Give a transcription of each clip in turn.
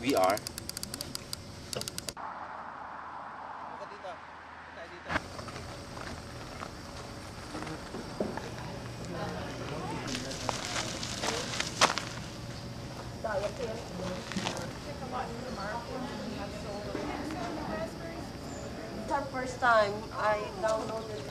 We are. It's our first time I downloaded it.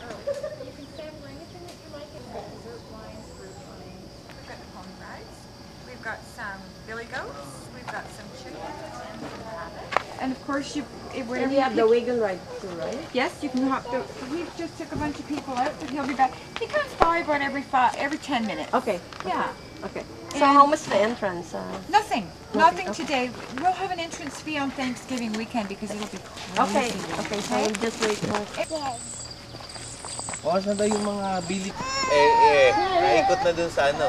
You can sample anything that you like. We've got dessert wines, fruit wines. We've got the pony rides. We've got some billy goats. We've got some chickens and some rabbits. And of course, And you have the wiggle ride too, right? yes, you can hop. We just took a bunch of people out, but he'll be back. He comes by about every 10 minutes. Okay. Yeah. Okay. So how much the entrance? Nothing Okay. today. We'll have an entrance fee on Thanksgiving weekend because it'll be crazy. Okay. So we'll just wait for. O, saan daw yung mga bilik? Naikot na dun sa ano?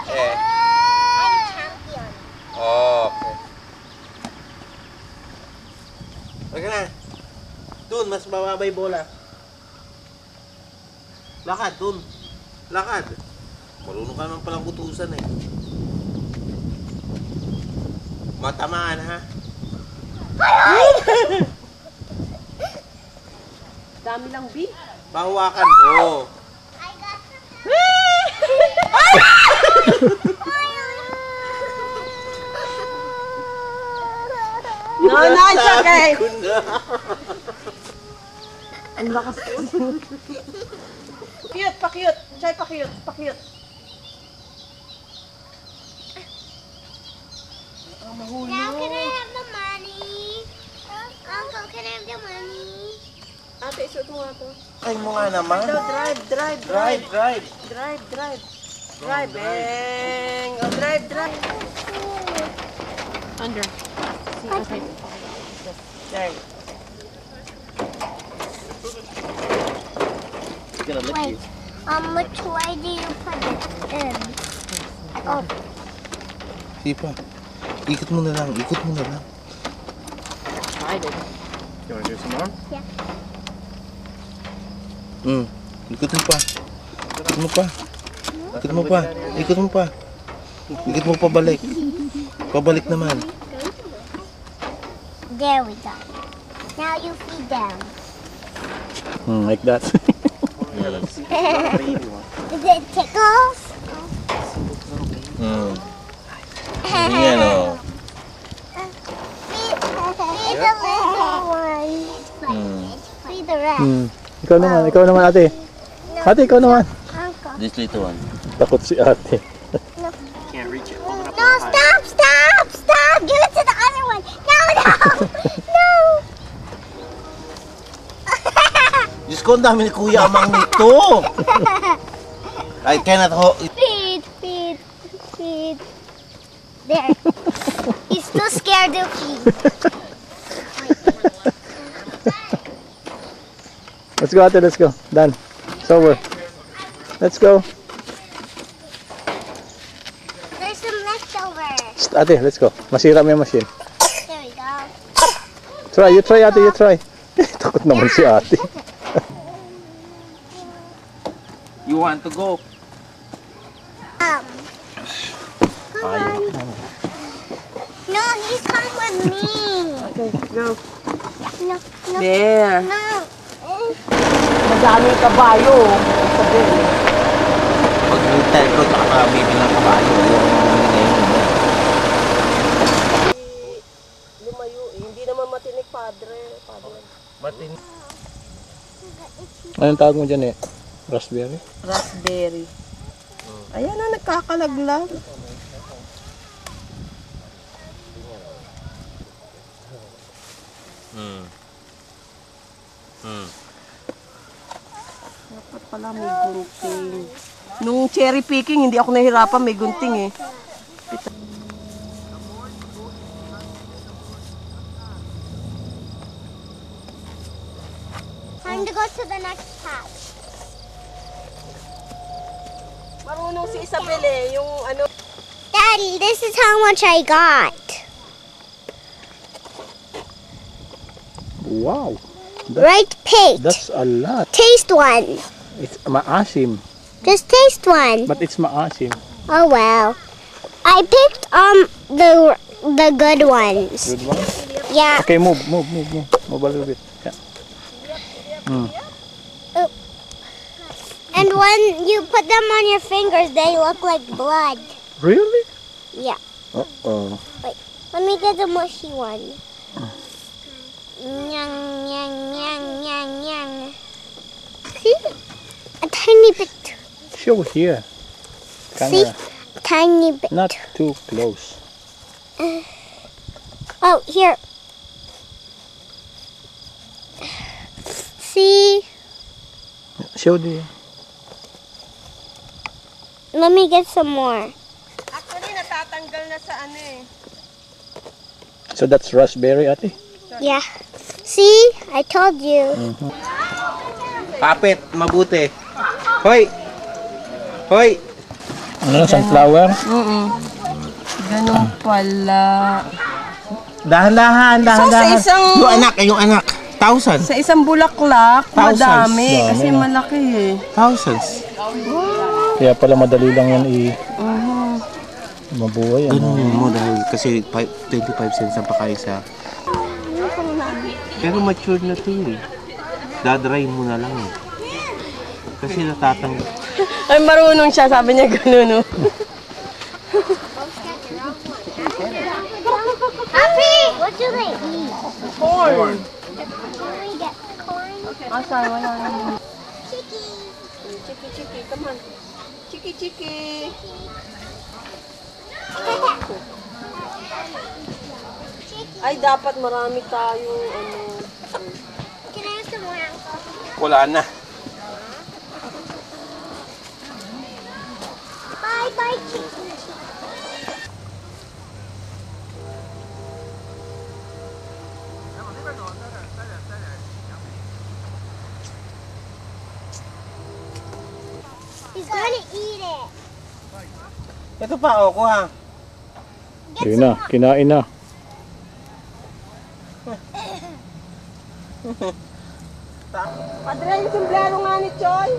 I'm champion. Okay. Wag na. Dun, mas mababay bola. Lakad, dun. Lakad. Marunong ka naman palang utusan eh. Matamaan ha. Dami lang B. Pahawakan mo. I got No, it's okay. Ko na. Ang lakas. Cute, pa-cute. Chay, pa-cute, pa-cute. Now can I have the money? Uncle, can I have the money? Ate, isuot mo nga to. Ay mo nga naman. Drive. Drive. Driving. Oh, drive. Under. See, okay. There. It's gonna lick Wait, you. which way do you put it in? Oh, Sipa. Ikot mo na lang. Excited. You wanna do some more? yeah. Ikot mo pa. Ikot mo pa balik. Pabalik naman. There we go. Now you feed them. Like that. Is it tickles? Yan o. Feed the little one. Feed the rest. Ikaw naman ate. Ate, ikaw naman. Uncle. This little one. Takot si ate. Can't reach it. Hold it up. No, stop! Give it to the other one. No! Diyos ko, ang dami ni Kuya Amang nito. I cannot hold it. Feed. There. He's too scared to feed. Let's go ate, let's go. Done. It's over. Let's go. There's some leftovers. Ate, let's go. Masira mo yung machine. There we go. You try ate, you try. Takot naman si ate. You want to go? Come on. No, he's coming with me. Okay, go. No. There. No. Madaming kabayo. Sabi. Pag hotel ko, tsaka makabibig ng kabayo. Lumayo eh. Hindi naman matinik, padre. Martin. Anong tawag mo dyan eh? Raspberry? Raspberry. Ayan na, nagkakalaglag. Dapat pala may gunting. Nung cherry picking, hindi ako nahirapan, may gunting eh. Time to go to the next patch. Marunong si Isabel eh, yung ano. Daddy, this is how much I got. Wow. Right, Pete? That's a lot. Taste one. It's maasim. Just taste one. But it's maasim. Oh well. I picked the the good ones. Good one. Yeah. Okay, move a little bit. Yeah. And when you put them on your fingers, they look like blood. Really? Yeah. Uh-oh. Let me get the mushy one. Nyang, nyang, nyang, nyang, nyang. See? A tiny bit. Show here. See? Camera. Tiny bit. Not too close. Oh, here. See? Show the... Let me get some more. Actually, natatanggal na sa ano eh. So that's raspberry, ate? Yeah. See? I told you. Kapit, mabuti. Hoy! Hoy! Ano, sunflower? Ganun pala. Dahan-dahan, dahan-dahan. So, sa isang- Yung anak. Thousands. Sa isang bulaklak, Thousands. madami. Kasi Dami, no? malaki eh. Thousands. Kaya pala madali lang yan mabuhay. Ganun mo dahil kasi 25 cents ang pakaisa. Pero mature na to eh. Dadry mo na lang eh. Kasi natatanggal. Ay, marunong siya. Sabi niya gano'n, no? Happy! What do they eat? Corn. Can we get corn? Asa, wala naman. Chicky. Chiki, come on. Chiki. Ay, dapat marami tayong ano. Can I have some more alcohol? Wala na. Bye, Chicky. He's gonna eat it. Ito pa, oh, kuha. Yun na, kinain na. Padre, yung sombrero nga ni Choy.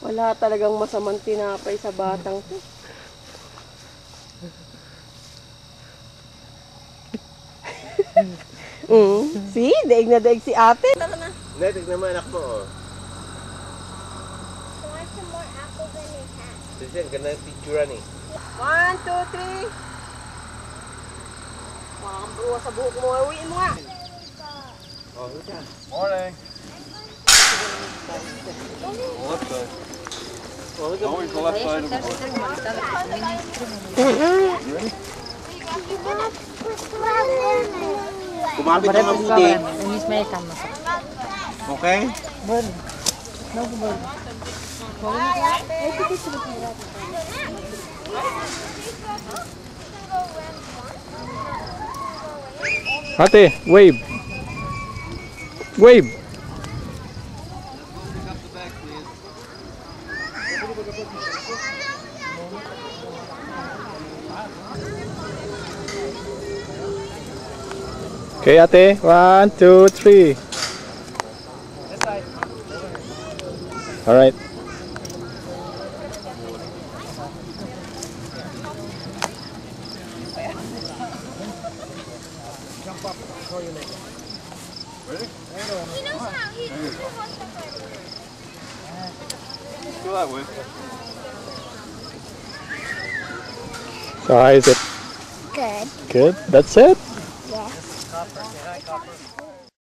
Wala talagang masamang tinapay sa batang to. See? Daig na daig si ate. Hindi, tignan mo anak mo, oh. I want some more apples in his hat. Kasi ang ganda ng picture eh. 1, 2, 3. Makakabruwa sa buhok mo. Uwiin mo nga. Oh, who's that? Morning. Left side. Always the left side of the board. Kumapit ka mabuti. Okay? Ate, wave. Wave. Okay, ate. 1, 2, 3. All right. He knows how. He wants to play. Go that way. So how is it? Good. Good? That's it? Yes.